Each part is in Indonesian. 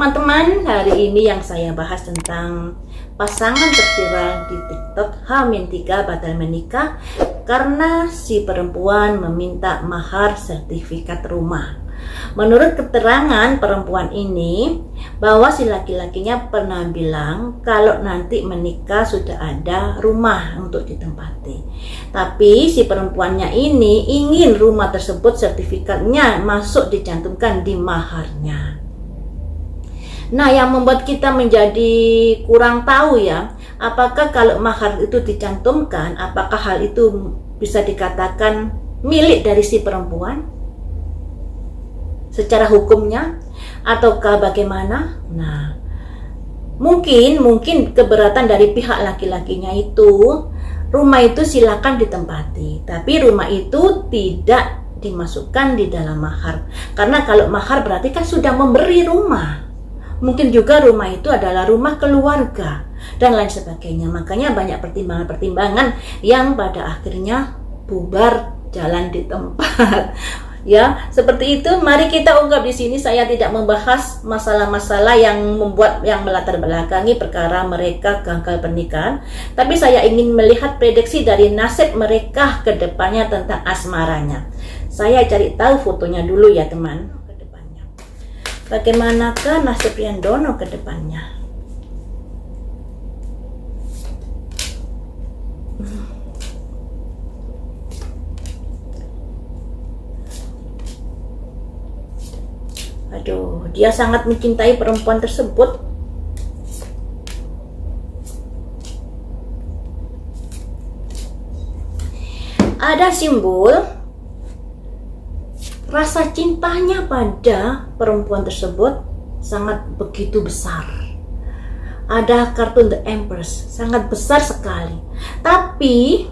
Teman-teman, hari ini yang saya bahas tentang pasangan terviral di TikTok H-3 batal menikah karena si perempuan meminta mahar sertifikat rumah. Menurut keterangan perempuan ini, bahwa si laki-lakinya pernah bilang kalau nanti menikah sudah ada rumah untuk ditempati. Tapi si perempuannya ini ingin rumah tersebut sertifikatnya masuk dicantumkan di maharnya. Nah, yang membuat kita menjadi kurang tahu ya, apakah kalau mahar itu dicantumkan, apakah hal itu bisa dikatakan milik dari si perempuan secara hukumnya, ataukah bagaimana? Nah, mungkin keberatan dari pihak laki-lakinya itu, rumah itu silakan ditempati, tapi rumah itu tidak dimasukkan di dalam mahar, karena kalau mahar berarti kan sudah memberi rumah. Mungkin juga rumah itu adalah rumah keluarga dan lain sebagainya. Makanya banyak pertimbangan-pertimbangan yang pada akhirnya bubar jalan di tempat. Ya, seperti itu. Mari kita ungkap di sini. Saya tidak membahas masalah-masalah yang melatar belakangi perkara mereka gagal pernikahan, tapi saya ingin melihat prediksi dari nasib mereka ke depannya tentang asmaranya. Saya cari tahu fotonya dulu ya, teman. Bagaimanakah nasib Rian Dono ke depannya? Aduh, dia sangat mencintai perempuan tersebut. Ada simbol rasa cintanya pada perempuan tersebut sangat begitu besar. Ada kartun The Empress, sangat besar sekali. Tapi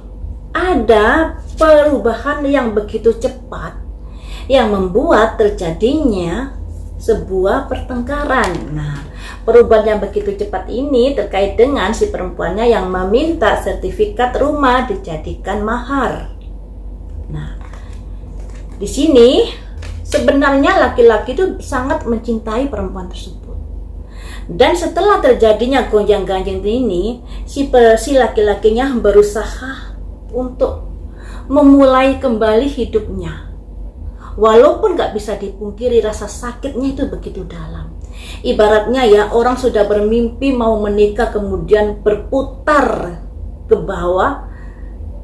ada perubahan yang begitu cepat yang membuat terjadinya sebuah pertengkaran. Nah, perubahan yang begitu cepat ini terkait dengan si perempuannya yang meminta sertifikat rumah dijadikan mahar. Nah, di sini sebenarnya laki-laki itu sangat mencintai perempuan tersebut. Dan setelah terjadinya gonjang-ganjing ini, si laki-lakinya berusaha untuk memulai kembali hidupnya. Walaupun gak bisa dipungkiri rasa sakitnya itu begitu dalam. Ibaratnya ya, orang sudah bermimpi mau menikah kemudian berputar ke bawah,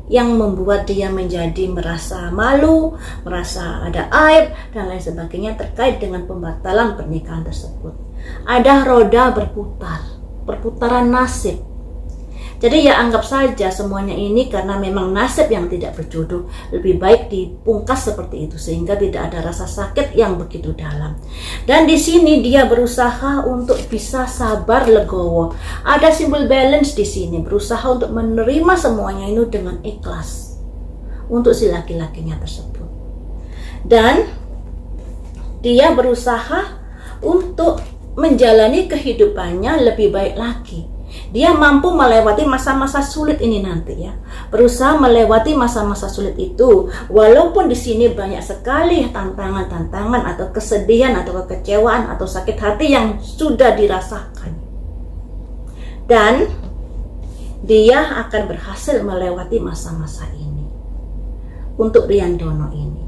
yang membuat dia menjadi merasa malu, merasa ada aib, dan lain sebagainya terkait dengan pembatalan pernikahan tersebut. Ada roda berputar, perputaran nasib. Jadi ya anggap saja semuanya ini karena memang nasib yang tidak berjodoh. Lebih baik dipungkas seperti itu sehingga tidak ada rasa sakit yang begitu dalam. Dan di sini dia berusaha untuk bisa sabar legowo. Ada simbol balance di sini, berusaha untuk menerima semuanya itu dengan ikhlas untuk si laki-lakinya tersebut. Dan dia berusaha untuk menjalani kehidupannya lebih baik lagi. Dia mampu melewati masa-masa sulit ini nanti ya. Berusaha melewati masa-masa sulit itu, walaupun di sini banyak sekali tantangan-tantangan atau kesedihan atau kekecewaan atau sakit hati yang sudah dirasakan. Dan dia akan berhasil melewati masa-masa ini. Untuk Rian Dono ini.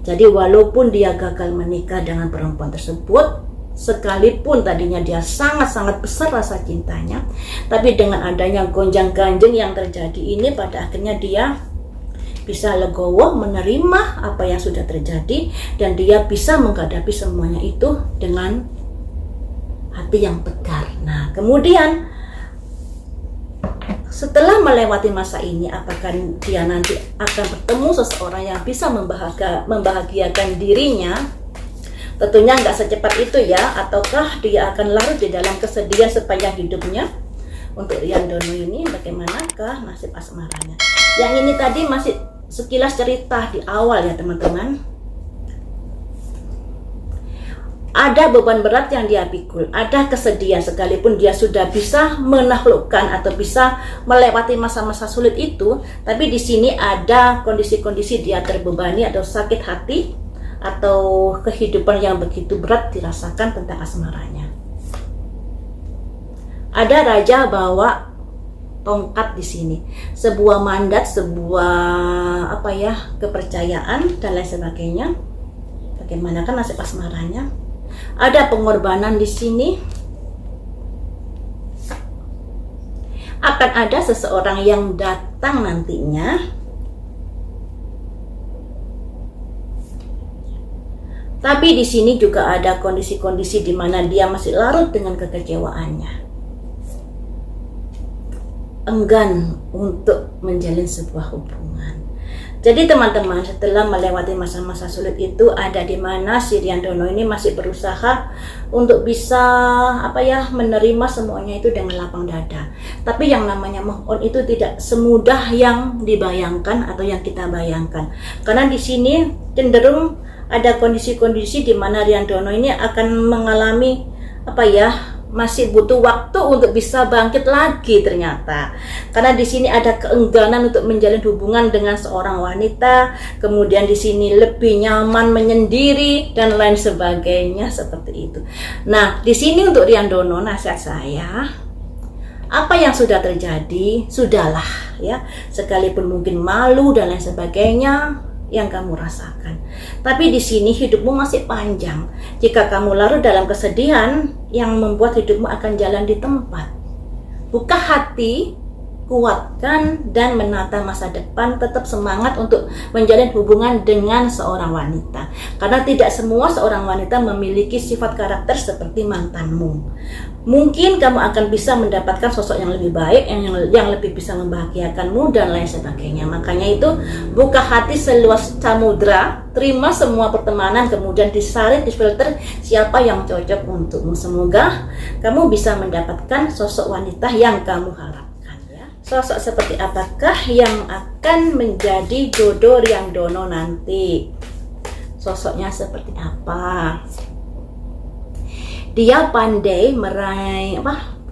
Jadi walaupun dia gagal menikah dengan perempuan tersebut, sekalipun tadinya dia sangat-sangat besar rasa cintanya, tapi dengan adanya gonjang-ganjing yang terjadi ini, pada akhirnya dia bisa legowo menerima apa yang sudah terjadi, dan dia bisa menghadapi semuanya itu dengan hati yang tegar. Nah, kemudian setelah melewati masa ini, apakah dia nanti akan bertemu seseorang yang bisa membahagiakan dirinya? Tentunya nggak secepat itu ya, ataukah dia akan larut di dalam kesedihan sepanjang hidupnya? Untuk Rian Dono ini bagaimanakah nasib asmaranya? Yang ini tadi masih sekilas cerita di awal ya teman-teman. Ada beban berat yang dia pikul, ada kesedihan sekalipun dia sudah bisa menaklukkan atau bisa melewati masa-masa sulit itu, tapi di sini ada kondisi-kondisi dia terbebani atau sakit hati atau kehidupan yang begitu berat dirasakan tentang asmaranya. Ada raja bawa tongkat di sini, sebuah mandat, sebuah kepercayaan dan lain sebagainya. Bagaimana kan nasib asmaranya? Ada pengorbanan di sini. Akan ada seseorang yang datang nantinya, tapi di sini juga ada kondisi-kondisi di mana dia masih larut dengan kekecewaannya, enggan untuk menjalin sebuah hubungan. Jadi teman-teman, setelah melewati masa-masa sulit itu, ada di mana si Riandono ini masih berusaha untuk bisa menerima semuanya itu dengan lapang dada. Tapi yang namanya move on itu tidak semudah yang dibayangkan atau yang kita bayangkan. Karena di sini cenderung ada kondisi-kondisi di mana Riandono ini akan mengalami masih butuh waktu untuk bisa bangkit lagi ternyata. Karena di sini ada keengganan untuk menjalin hubungan dengan seorang wanita, kemudian di sini lebih nyaman menyendiri dan lain sebagainya seperti itu. Nah, di sini untuk Riandono, nasihat saya, apa yang sudah terjadi sudahlah ya, sekalipun mungkin malu dan lain sebagainya yang kamu rasakan. Tapi di sini hidupmu masih panjang. Jika kamu larut dalam kesedihan yang membuat hidupmu akan jalan di tempat, buka hati, kuatkan dan menata masa depan, tetap semangat untuk menjalin hubungan dengan seorang wanita. Karena tidak semua seorang wanita memiliki sifat karakter seperti mantanmu. Mungkin kamu akan bisa mendapatkan sosok yang lebih baik, yang lebih bisa membahagiakanmu dan lain sebagainya. Makanya itu, buka hati seluas samudra, terima semua pertemanan, kemudian disaring, difilter siapa yang cocok untukmu. Semoga kamu bisa mendapatkan sosok wanita yang kamu harapkan ya. Sosok seperti apakah yang akan menjadi jodoh Riandono nanti? Sosoknya seperti apa? Dia pandai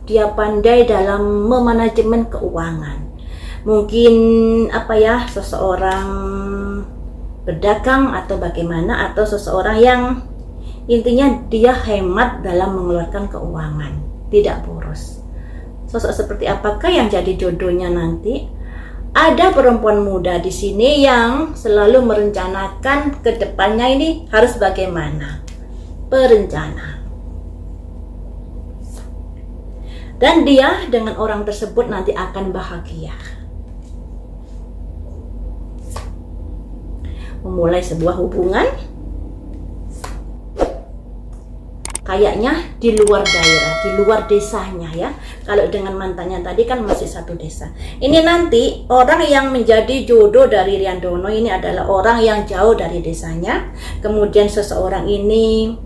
dia pandai dalam memanajemen keuangan. Mungkin seseorang berdagang atau bagaimana, atau seseorang yang intinya dia hemat dalam mengeluarkan keuangan, tidak boros. Sosok seperti apakah yang jadi jodohnya nanti? Ada perempuan muda di sini yang selalu merencanakan ke depannya ini harus bagaimana. Perencana. Dan dia dengan orang tersebut nanti akan bahagia. Memulai sebuah hubungan kayaknya di luar daerah, di luar desanya ya. Kalau dengan mantannya tadi kan masih satu desa. Ini nanti orang yang menjadi jodoh dari Riandono ini adalah orang yang jauh dari desanya. Kemudian seseorang ini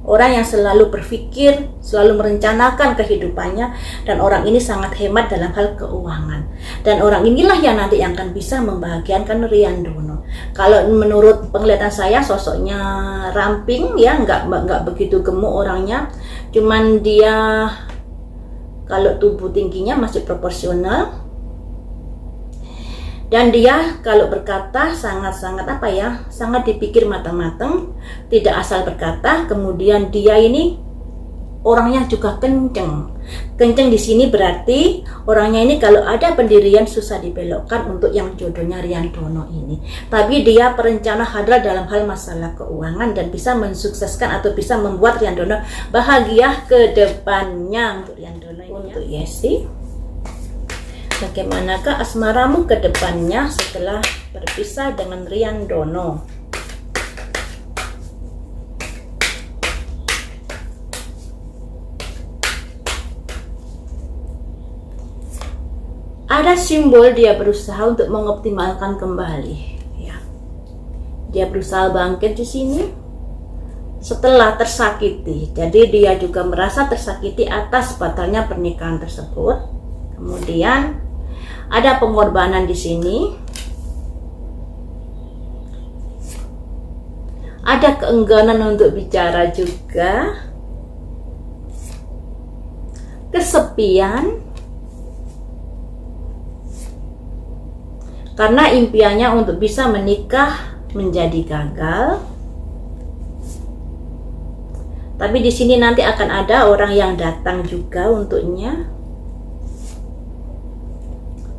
orang yang selalu berpikir, selalu merencanakan kehidupannya, dan orang ini sangat hemat dalam hal keuangan. Dan orang inilah yang nanti yang akan bisa membahagiakan Riandono. Kalau menurut penglihatan saya, sosoknya ramping ya, nggak begitu gemuk orangnya. Cuman dia kalau tubuh tingginya masih proporsional. Dan dia kalau berkata sangat-sangat sangat dipikir matang-matang, tidak asal berkata. Kemudian dia ini orangnya juga kenceng. Kenceng di sini berarti orangnya ini kalau ada pendirian susah dibelokkan untuk yang jodohnya Riandono ini. Tapi dia perencana hadrat dalam hal masalah keuangan dan bisa mensukseskan atau bisa membuat Riandono bahagia ke depannya. Untuk Riandono ini, untuk Yesi, bagaimanakah asmaramu ke depannya setelah berpisah dengan Riandono? Ada simbol dia berusaha untuk mengoptimalkan kembali ya. Dia berusaha bangkit di sini setelah tersakiti. Jadi dia juga merasa tersakiti atas batalnya pernikahan tersebut. Kemudian ada pengorbanan di sini. Ada keengganan untuk bicara juga. Kesepian. Karena impiannya untuk bisa menikah menjadi gagal. Tapi di sini nanti akan ada orang yang datang juga untuknya.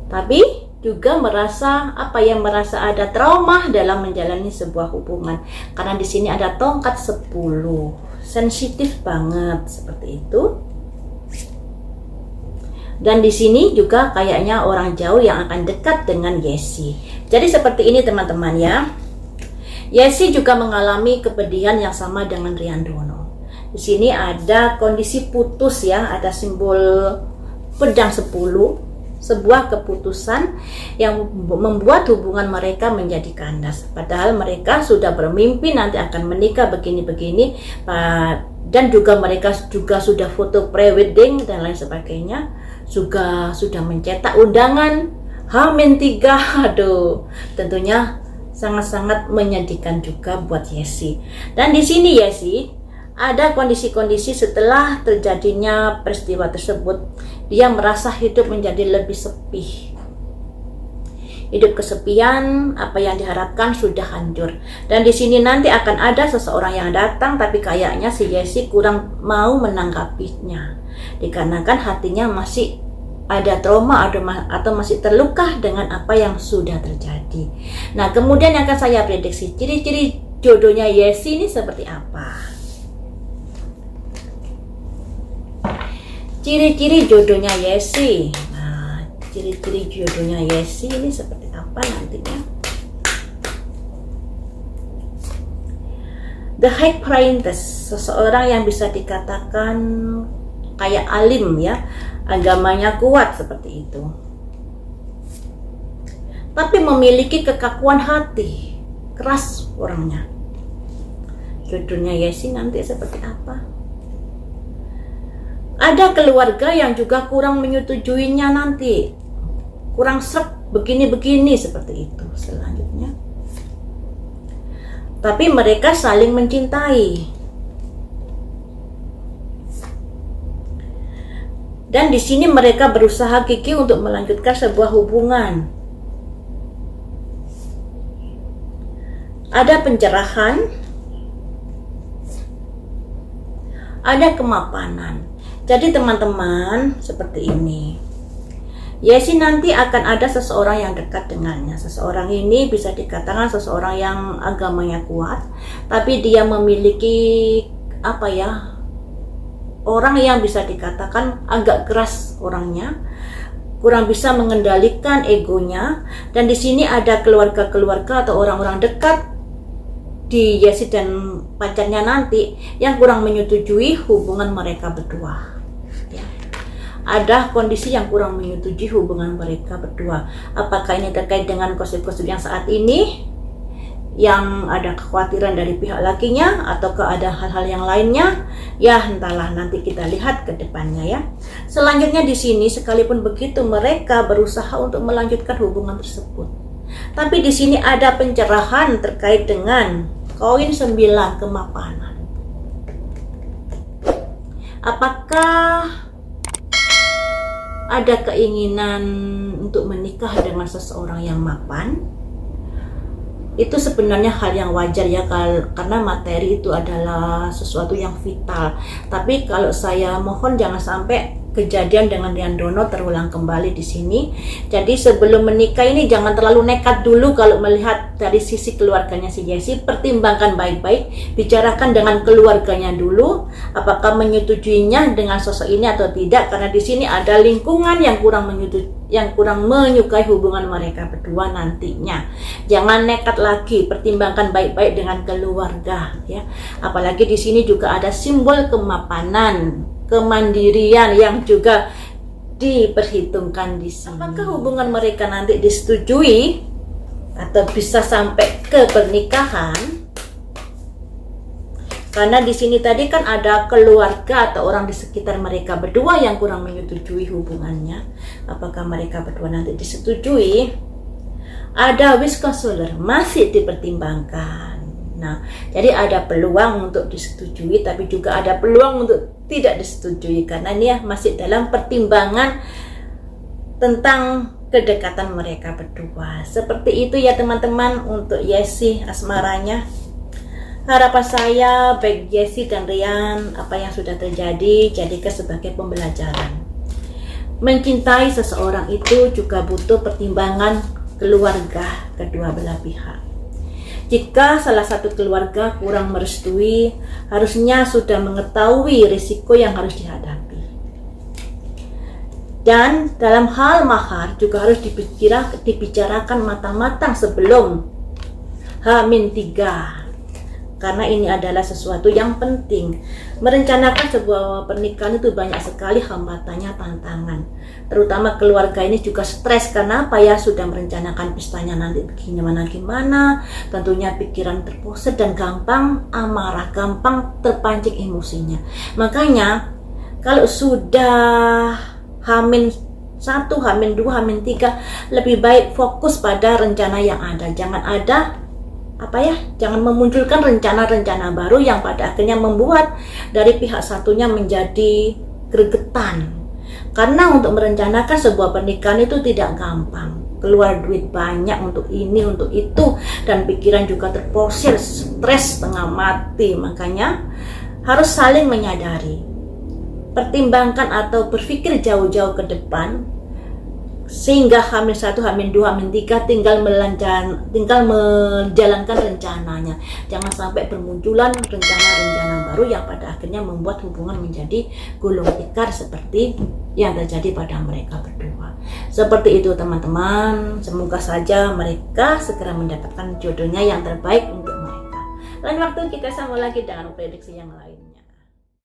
tapi juga merasa merasa ada trauma dalam menjalani sebuah hubungan, karena di sini ada tongkat 10, sensitif banget seperti itu. Dan di sini juga kayaknya orang jauh yang akan dekat dengan Yesi. Jadi seperti ini teman-teman ya. Yesi juga mengalami kepedihan yang sama dengan Riandono. Di sini ada kondisi putus ya, ada simbol pedang 10, sebuah keputusan yang membuat hubungan mereka menjadi kandas. Padahal mereka sudah bermimpi nanti akan menikah begini-begini, dan juga mereka juga sudah foto pre-wedding dan lain sebagainya, juga sudah mencetak undangan H-3. Aduh, tentunya sangat-sangat menyedihkan juga buat Yesi. Dan di sini Yesi ada kondisi-kondisi setelah terjadinya peristiwa tersebut, dia merasa hidup menjadi lebih sepi. Hidup kesepian, apa yang diharapkan sudah hancur. Dan di sini nanti akan ada seseorang yang datang, tapi kayaknya si Yesi kurang mau menanggapinya, dikarenakan hatinya masih ada trauma atau masih terluka dengan apa yang sudah terjadi. Nah, kemudian yang akan saya prediksi ciri-ciri jodohnya Yesi ini seperti apa? Ciri-ciri jodohnya Yesi. Nah, ciri-ciri jodohnya Yesi ini seperti apa nantinya? The High Priestess, seseorang yang bisa dikatakan kayak alim ya, agamanya kuat seperti itu, tapi memiliki kekakuan hati, keras orangnya. Jodohnya Yesi nanti seperti apa? Ada keluarga yang juga kurang menyetujuinya nanti, kurang srek begini-begini seperti itu selanjutnya. Tapi mereka saling mencintai. Dan di sini mereka berusaha gigih untuk melanjutkan sebuah hubungan. Ada pencerahan, ada kemapanan. Jadi teman-teman seperti ini. Yesi nanti akan ada seseorang yang dekat dengannya. Seseorang ini bisa dikatakan seseorang yang agamanya kuat, tapi dia memiliki orang yang bisa dikatakan agak keras orangnya, kurang bisa mengendalikan egonya. Dan di sini ada keluarga-keluarga atau orang-orang dekat di Yesi dan pacarnya nanti yang kurang menyetujui hubungan mereka berdua. Ada kondisi yang kurang menyetujui hubungan mereka berdua. Apakah ini terkait dengan gosip-gosip yang saat ini, yang ada kekhawatiran dari pihak lakinya, ataukah ada hal-hal yang lainnya? Ya, entahlah, nanti kita lihat ke depannya ya. Selanjutnya di sini sekalipun begitu mereka berusaha untuk melanjutkan hubungan tersebut. Tapi di sini ada pencerahan terkait dengan koin 9, kemapanan. Apakah ada keinginan untuk menikah dengan seseorang yang mapan? Itu sebenarnya hal yang wajar ya, karena materi itu adalah sesuatu yang vital. Tapi kalau saya mohon jangan sampai kejadian dengan Riandono terulang kembali di sini. Jadi sebelum menikah ini jangan terlalu nekat dulu kalau melihat dari sisi keluarganya si Yesi. Pertimbangkan baik-baik, bicarakan dengan keluarganya dulu, apakah menyetujuinya dengan sosok ini atau tidak. Karena di sini ada lingkungan yang kurang menyukai hubungan mereka berdua nantinya. Jangan nekat lagi, pertimbangkan baik-baik dengan keluarga ya. Apalagi di sini juga ada simbol kemapanan, kemandirian yang juga diperhitungkan di sini. Apakah hubungan mereka nanti disetujui atau bisa sampai ke pernikahan? Karena di sini tadi kan ada keluarga atau orang di sekitar mereka berdua yang kurang menyetujui hubungannya. Apakah mereka berdua nanti disetujui? Ada wish counselor masih dipertimbangkan. Nah, jadi ada peluang untuk disetujui, tapi juga ada peluang untuk tidak disetujui, karena ini masih dalam pertimbangan tentang kedekatan mereka berdua. Seperti itu ya teman-teman untuk Yesi asmaranya. Harapan saya baik Yesi dan Rian, apa yang sudah terjadi jadikan sebagai pembelajaran. mencintai seseorang itu juga butuh pertimbangan keluarga kedua belah pihak. Jika salah satu keluarga kurang merestui, harusnya sudah mengetahui risiko yang harus dihadapi. Dan dalam hal mahar juga harus dibicarakan matang-matang sebelum H-3, karena ini adalah sesuatu yang penting. Merencanakan sebuah pernikahan itu banyak sekali hambatannya, tantangan. Terutama keluarga ini juga stres karena apa ya, sudah merencanakan pestanya nanti gimana, tentunya pikiran terpusat dan gampang amarah, gampang terpancing emosinya. Makanya kalau sudah H-1, H-2, H-3, lebih baik fokus pada rencana yang ada. Jangan memunculkan rencana-rencana baru yang pada akhirnya membuat dari pihak satunya menjadi gregetan. Karena untuk merencanakan sebuah pernikahan itu tidak gampang. Keluar duit banyak untuk ini, untuk itu, dan pikiran juga terposir, stres setengah mati. Makanya harus saling menyadari, pertimbangkan atau berpikir jauh-jauh ke depan, sehingga H-1, H-2, H-3 tinggal menjalankan rencananya. Jangan sampai bermunculan rencana-rencana baru yang pada akhirnya membuat hubungan menjadi gulung tikar seperti yang terjadi pada mereka berdua. Seperti itu teman-teman, semoga saja mereka segera mendapatkan jodohnya yang terbaik untuk mereka. Lain waktu kita sambung lagi dengan prediksi yang lain.